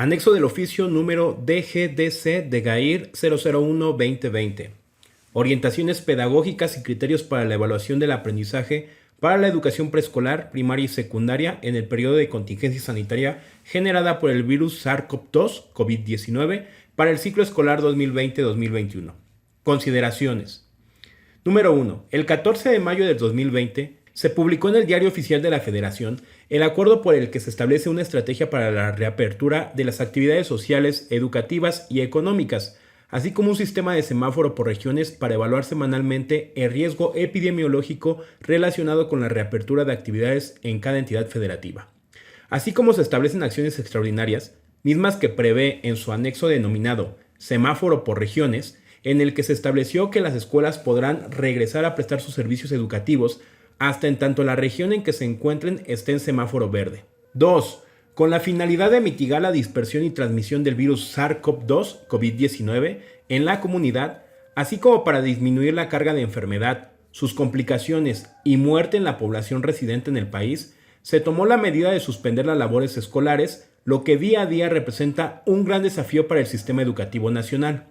Anexo del oficio número DGDC de GAIR 001-2020. Orientaciones pedagógicas y criterios para la evaluación del aprendizaje para la educación preescolar, primaria y secundaria en el periodo de contingencia sanitaria generada por el virus SARS-CoV-2, COVID-19, para el ciclo escolar 2020-2021. Consideraciones. Número 1. El 14 de mayo del 2020 se publicó en el Diario Oficial de la Federación el acuerdo por el que se establece una estrategia para la reapertura de las actividades sociales, educativas y económicas, así como un sistema de semáforo por regiones para evaluar semanalmente el riesgo epidemiológico relacionado con la reapertura de actividades en cada entidad federativa. Así como se establecen acciones extraordinarias, mismas que prevé en su anexo denominado Semáforo por regiones, en el que se estableció que las escuelas podrán regresar a prestar sus servicios educativos hasta en tanto la región en que se encuentren esté en semáforo verde. 2. Con la finalidad de mitigar la dispersión y transmisión del virus SARS-CoV-2, COVID-19, en la comunidad, así como para disminuir la carga de enfermedad, sus complicaciones y muerte en la población residente en el país, se tomó la medida de suspender las labores escolares, lo que día a día representa un gran desafío para el sistema educativo nacional.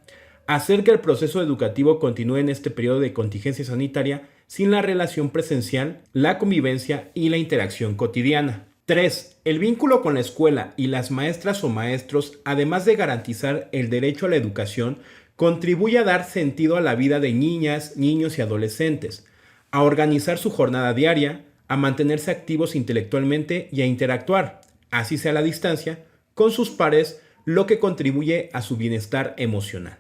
Hacer que el proceso educativo continúe en este periodo de contingencia sanitaria sin la relación presencial, la convivencia y la interacción cotidiana. 3. El vínculo con la escuela y las maestras o maestros, además de garantizar el derecho a la educación, contribuye a dar sentido a la vida de niñas, niños y adolescentes, a organizar su jornada diaria, a mantenerse activos intelectualmente y a interactuar, así sea a la distancia, con sus pares, lo que contribuye a su bienestar emocional.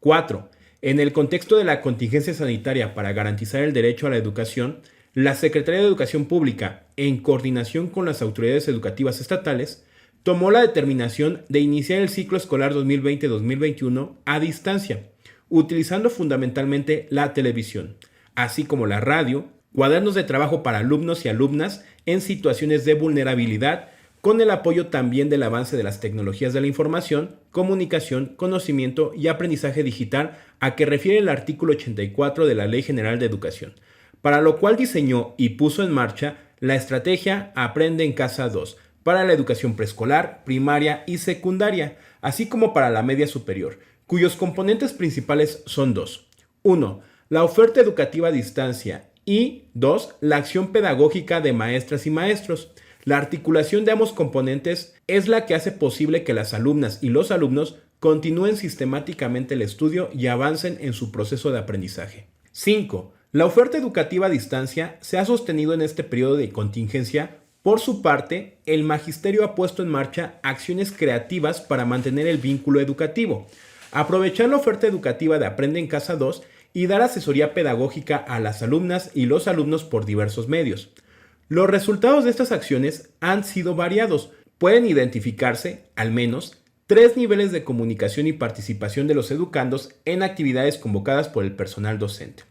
4. En el contexto de la contingencia sanitaria para garantizar el derecho a la educación, la Secretaría de Educación Pública, en coordinación con las autoridades educativas estatales, tomó la determinación de iniciar el ciclo escolar 2020-2021 a distancia, utilizando fundamentalmente la televisión, así como la radio, cuadernos de trabajo para alumnos y alumnas en situaciones de vulnerabilidad, con el apoyo también del avance de las tecnologías de la información, comunicación, conocimiento y aprendizaje digital a que refiere el artículo 84 de la Ley General de Educación, para lo cual diseñó y puso en marcha la estrategia Aprende en Casa 2 para la educación preescolar, primaria y secundaria, así como para la media superior, cuyos componentes principales son dos. 1. La oferta educativa a distancia y 2. La acción pedagógica de maestras y maestros. La articulación de ambos componentes es la que hace posible que las alumnas y los alumnos continúen sistemáticamente el estudio y avancen en su proceso de aprendizaje. 5. La oferta educativa a distancia se ha sostenido en este periodo de contingencia. Por su parte, el magisterio ha puesto en marcha acciones creativas para mantener el vínculo educativo, aprovechar la oferta educativa de Aprende en Casa 2 y dar asesoría pedagógica a las alumnas y los alumnos por diversos medios. Los resultados de estas acciones han sido variados. Pueden identificarse, al menos, 3 niveles de comunicación y participación de los educandos en actividades convocadas por el personal docente.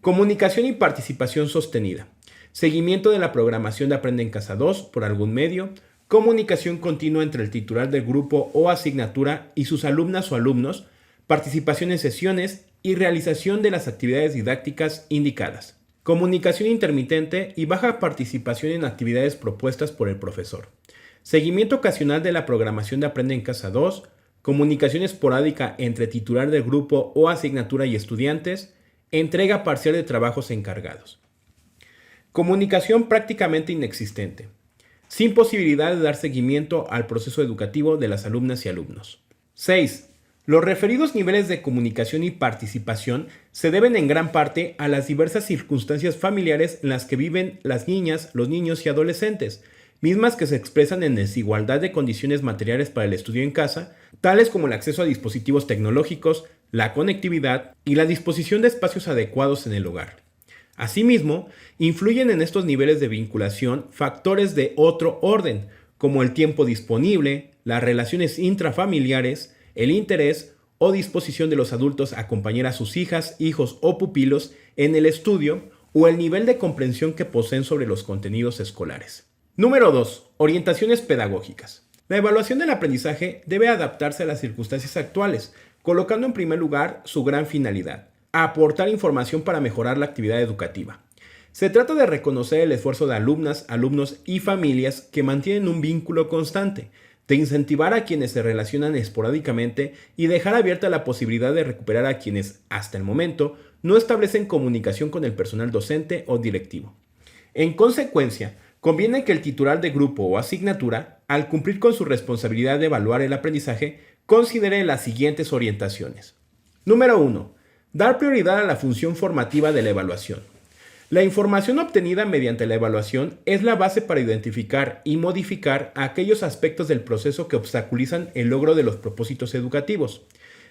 Comunicación y participación sostenida. Seguimiento de la programación de Aprende en Casa 2 por algún medio. Comunicación continua entre el titular del grupo o asignatura y sus alumnas o alumnos. Participación en sesiones y realización de las actividades didácticas indicadas. Comunicación intermitente y baja participación en actividades propuestas por el profesor. Seguimiento ocasional de la programación de Aprende en Casa 2. Comunicación esporádica entre titular del grupo o asignatura y estudiantes. Entrega parcial de trabajos encargados. Comunicación prácticamente inexistente, sin posibilidad de dar seguimiento al proceso educativo de las alumnas y alumnos. 6. Los referidos niveles de comunicación y participación se deben en gran parte a las diversas circunstancias familiares en las que viven las niñas, los niños y adolescentes, mismas que se expresan en desigualdad de condiciones materiales para el estudio en casa, tales como el acceso a dispositivos tecnológicos, la conectividad y la disposición de espacios adecuados en el hogar. Asimismo, influyen en estos niveles de vinculación factores de otro orden, como el tiempo disponible, las relaciones intrafamiliares, el interés o disposición de los adultos a acompañar a sus hijas, hijos o pupilos en el estudio o el nivel de comprensión que poseen sobre los contenidos escolares. Número 2. Orientaciones pedagógicas. La evaluación del aprendizaje debe adaptarse a las circunstancias actuales, colocando en primer lugar su gran finalidad: aportar información para mejorar la actividad educativa. Se trata de reconocer el esfuerzo de alumnas, alumnos y familias que mantienen un vínculo constante, de incentivar a quienes se relacionan esporádicamente y dejar abierta la posibilidad de recuperar a quienes, hasta el momento, no establecen comunicación con el personal docente o directivo. En consecuencia, conviene que el titular de grupo o asignatura, al cumplir con su responsabilidad de evaluar el aprendizaje, considere las siguientes orientaciones. Número 1. Dar prioridad a la función formativa de la evaluación. La información obtenida mediante la evaluación es la base para identificar y modificar aquellos aspectos del proceso que obstaculizan el logro de los propósitos educativos.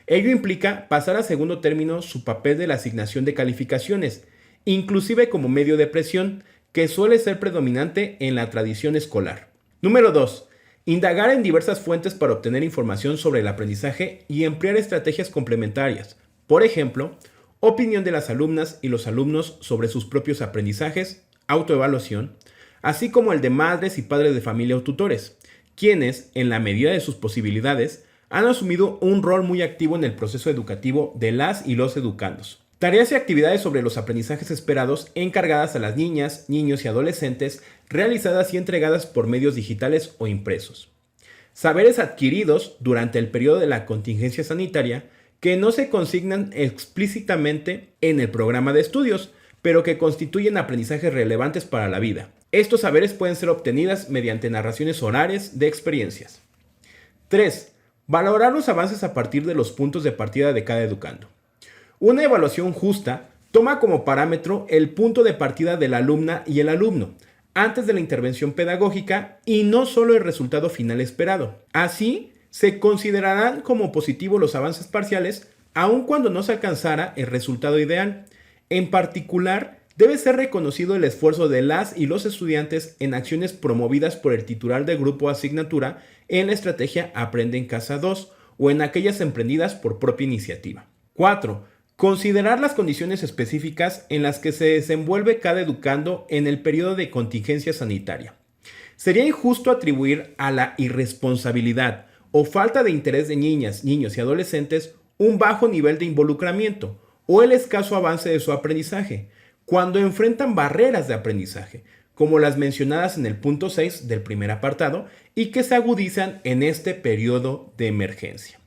Ello implica pasar a segundo término su papel de la asignación de calificaciones, inclusive como medio de presión, que suele ser predominante en la tradición escolar. Número 2. Indagar en diversas fuentes para obtener información sobre el aprendizaje y emplear estrategias complementarias. Por ejemplo, opinión de las alumnas y los alumnos sobre sus propios aprendizajes, autoevaluación, así como el de madres y padres de familia o tutores, quienes, en la medida de sus posibilidades, han asumido un rol muy activo en el proceso educativo de las y los educandos. Tareas y actividades sobre los aprendizajes esperados encargadas a las niñas, niños y adolescentes, realizadas y entregadas por medios digitales o impresos. Saberes adquiridos durante el periodo de la contingencia sanitaria que no se consignan explícitamente en el programa de estudios, pero que constituyen aprendizajes relevantes para la vida. Estos saberes pueden ser obtenidos mediante narraciones orales de experiencias. 3. Valorar los avances a partir de los puntos de partida de cada educando. Una evaluación justa toma como parámetro el punto de partida de la alumna y el alumno, antes de la intervención pedagógica y no solo el resultado final esperado. Así, se considerarán como positivos los avances parciales, aun cuando no se alcanzara el resultado ideal. En particular, debe ser reconocido el esfuerzo de las y los estudiantes en acciones promovidas por el titular de grupo o asignatura en la estrategia Aprende en Casa 2 o en aquellas emprendidas por propia iniciativa. 4. Considerar las condiciones específicas en las que se desenvuelve cada educando en el periodo de contingencia sanitaria. Sería injusto atribuir a la irresponsabilidad o falta de interés de niñas, niños y adolescentes un bajo nivel de involucramiento o el escaso avance de su aprendizaje, cuando enfrentan barreras de aprendizaje, como las mencionadas en el punto 6 del primer apartado y que se agudizan en este periodo de emergencia.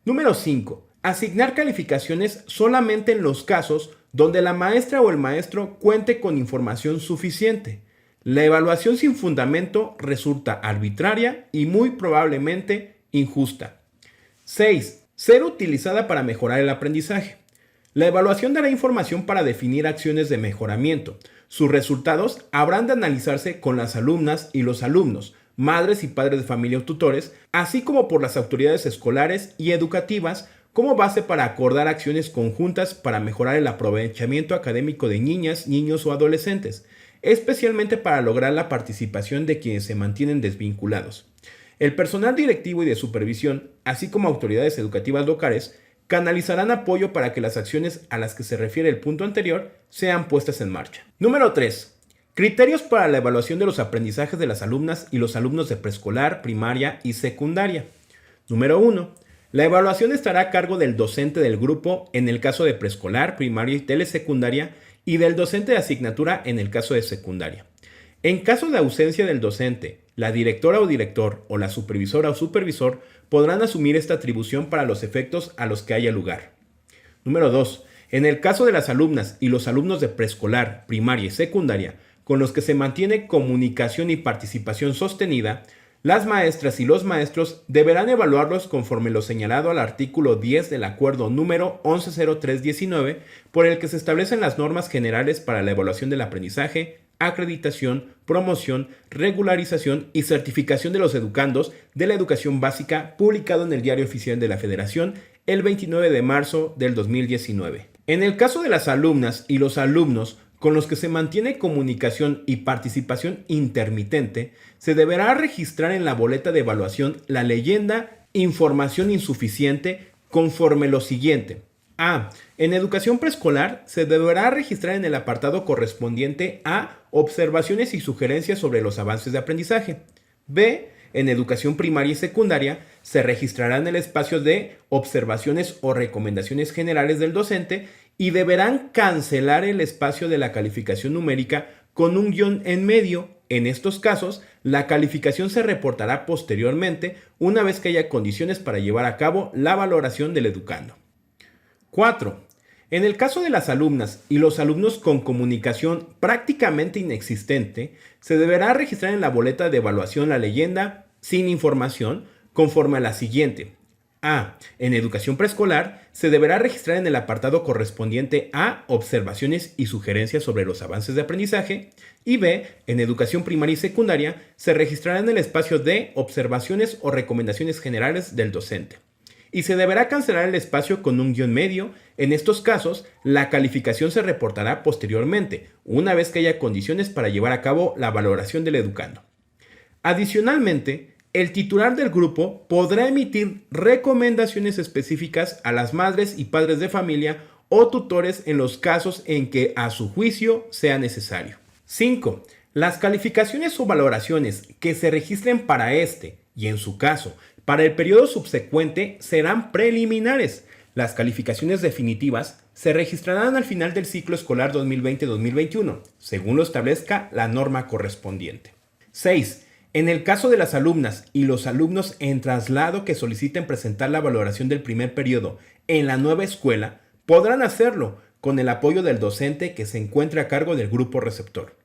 Número 5. Asignar calificaciones solamente en los casos donde la maestra o el maestro cuente con información suficiente. La evaluación sin fundamento resulta arbitraria y muy probablemente injusta. 6. Ser utilizada para mejorar el aprendizaje. La evaluación dará información para definir acciones de mejoramiento. Sus resultados habrán de analizarse con las alumnas y los alumnos, madres y padres de familia o tutores, así como por las autoridades escolares y educativas, como base para acordar acciones conjuntas para mejorar el aprovechamiento académico de niñas, niños o adolescentes, especialmente para lograr la participación de quienes se mantienen desvinculados. El personal directivo y de supervisión, así como autoridades educativas locales, canalizarán apoyo para que las acciones a las que se refiere el punto anterior sean puestas en marcha. Número 3. Criterios para la evaluación de los aprendizajes de las alumnas y los alumnos de preescolar, primaria y secundaria. Número 1. La evaluación estará a cargo del docente del grupo en el caso de preescolar, primaria y telesecundaria y del docente de asignatura en el caso de secundaria. En caso de ausencia del docente, la directora o director o la supervisora o supervisor podrán asumir esta atribución para los efectos a los que haya lugar. Número 2. En el caso de las alumnas y los alumnos de preescolar, primaria y secundaria, con los que se mantiene comunicación y participación sostenida, las maestras y los maestros deberán evaluarlos conforme lo señalado al artículo 10 del acuerdo número 110319, por el que se establecen las normas generales para la evaluación del aprendizaje, acreditación, promoción, regularización y certificación de los educandos de la educación básica, publicado en el Diario Oficial de la Federación el 29 de marzo del 2019. En el caso de las alumnas y los alumnos con los que se mantiene comunicación y participación intermitente, se deberá registrar en la boleta de evaluación la leyenda información insuficiente conforme lo siguiente. A. En educación preescolar se deberá registrar en el apartado correspondiente a observaciones y sugerencias sobre los avances de aprendizaje. B. En educación primaria y secundaria se registrará en el espacio de observaciones o recomendaciones generales del docente y deberán cancelar el espacio de la calificación numérica con un guión en medio. En estos casos, la calificación se reportará posteriormente una vez que haya condiciones para llevar a cabo la valoración del educando. 4. En el caso de las alumnas y los alumnos con comunicación prácticamente inexistente, se deberá registrar en la boleta de evaluación la leyenda sin información conforme a la siguiente. A. En educación preescolar, se deberá registrar en el apartado correspondiente a observaciones y sugerencias sobre los avances de aprendizaje. Y B. En educación primaria y secundaria, se registrará en el espacio de observaciones o recomendaciones generales del docente. Y se deberá cancelar el espacio con un guión medio. En estos casos, la calificación se reportará posteriormente, una vez que haya condiciones para llevar a cabo la valoración del educando. Adicionalmente, el titular del grupo podrá emitir recomendaciones específicas a las madres y padres de familia o tutores en los casos en que a su juicio sea necesario. 5. Las calificaciones o valoraciones que se registren para este y en su caso para el periodo subsecuente serán preliminares. Las calificaciones definitivas se registrarán al final del ciclo escolar 2020-2021, según lo establezca la norma correspondiente. 6. En el caso de las alumnas y los alumnos en traslado que soliciten presentar la valoración del primer periodo en la nueva escuela, podrán hacerlo con el apoyo del docente que se encuentre a cargo del grupo receptor.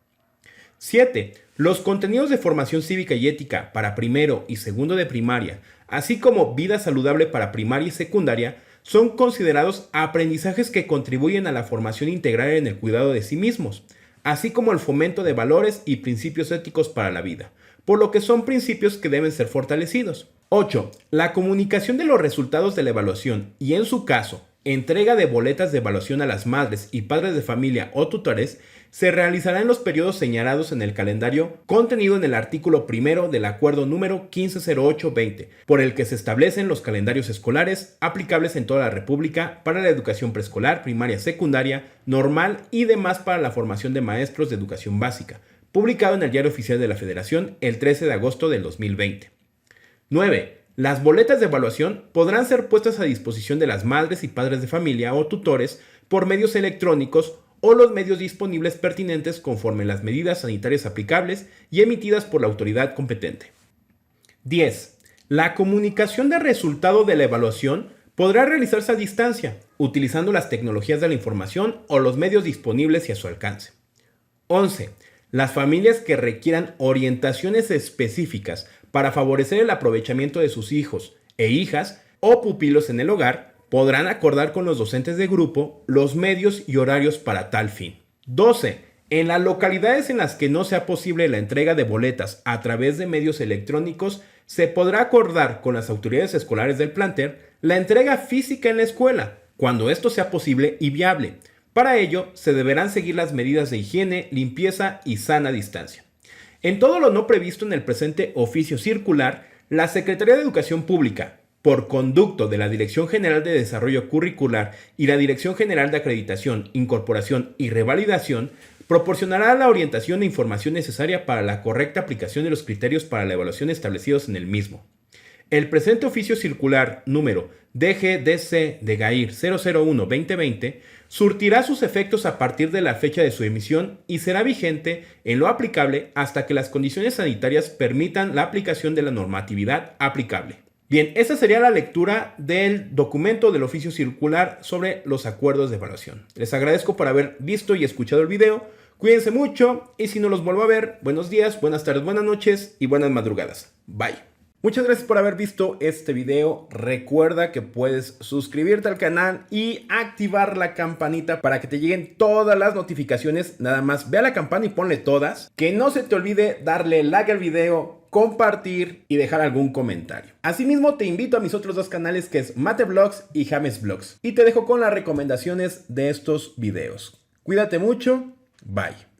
7. Los contenidos de formación cívica y ética para primero y segundo de primaria, así como vida saludable para primaria y secundaria, son considerados aprendizajes que contribuyen a la formación integral en el cuidado de sí mismos, así como el fomento de valores y principios éticos para la vida, por lo que son principios que deben ser fortalecidos. 8. La comunicación de los resultados de la evaluación y, en su caso, entrega de boletas de evaluación a las madres y padres de familia o tutores se realizará en los periodos señalados en el calendario contenido en el artículo primero del acuerdo número 1508-20, por el que se establecen los calendarios escolares aplicables en toda la República para la educación preescolar, primaria, secundaria, normal y demás para la formación de maestros de educación básica, publicado en el Diario Oficial de la Federación el 13 de agosto del 2020. 9. Las boletas de evaluación podrán ser puestas a disposición de las madres y padres de familia o tutores por medios electrónicos o los medios disponibles pertinentes conforme las medidas sanitarias aplicables y emitidas por la autoridad competente. 10. La comunicación de resultado de la evaluación podrá realizarse a distancia, utilizando las tecnologías de la información o los medios disponibles y a su alcance. 11. Las familias que requieran orientaciones específicas para favorecer el aprovechamiento de sus hijos e hijas o pupilos en el hogar podrán acordar con los docentes de grupo los medios y horarios para tal fin. 12. En las localidades en las que no sea posible la entrega de boletas a través de medios electrónicos, se podrá acordar con las autoridades escolares del plantel la entrega física en la escuela, cuando esto sea posible y viable. Para ello, se deberán seguir las medidas de higiene, limpieza y sana distancia. En todo lo no previsto en el presente oficio circular, la Secretaría de Educación Pública, por conducto de la Dirección General de Desarrollo Curricular y la Dirección General de Acreditación, Incorporación y Revalidación, proporcionará la orientación e información necesaria para la correcta aplicación de los criterios para la evaluación establecidos en el mismo. El presente oficio circular número DGDC de GAIR 001-2020 surtirá sus efectos a partir de la fecha de su emisión y será vigente en lo aplicable hasta que las condiciones sanitarias permitan la aplicación de la normatividad aplicable. Bien, esa sería la lectura del documento del oficio circular sobre los acuerdos de evaluación. Les agradezco por haber visto y escuchado el video. Cuídense mucho y si no los vuelvo a ver, buenos días, buenas tardes, buenas noches y buenas madrugadas. Bye. Muchas gracias por haber visto este video. Recuerda que puedes suscribirte al canal y activar la campanita para que te lleguen todas las notificaciones. Nada más ve a la campana y ponle todas. Que no se te olvide darle like al video, compartir y dejar algún comentario. Asimismo te invito a mis otros dos canales que es Mate Vlogs y James Vlogs. Y te dejo con las recomendaciones de estos videos. Cuídate mucho. Bye.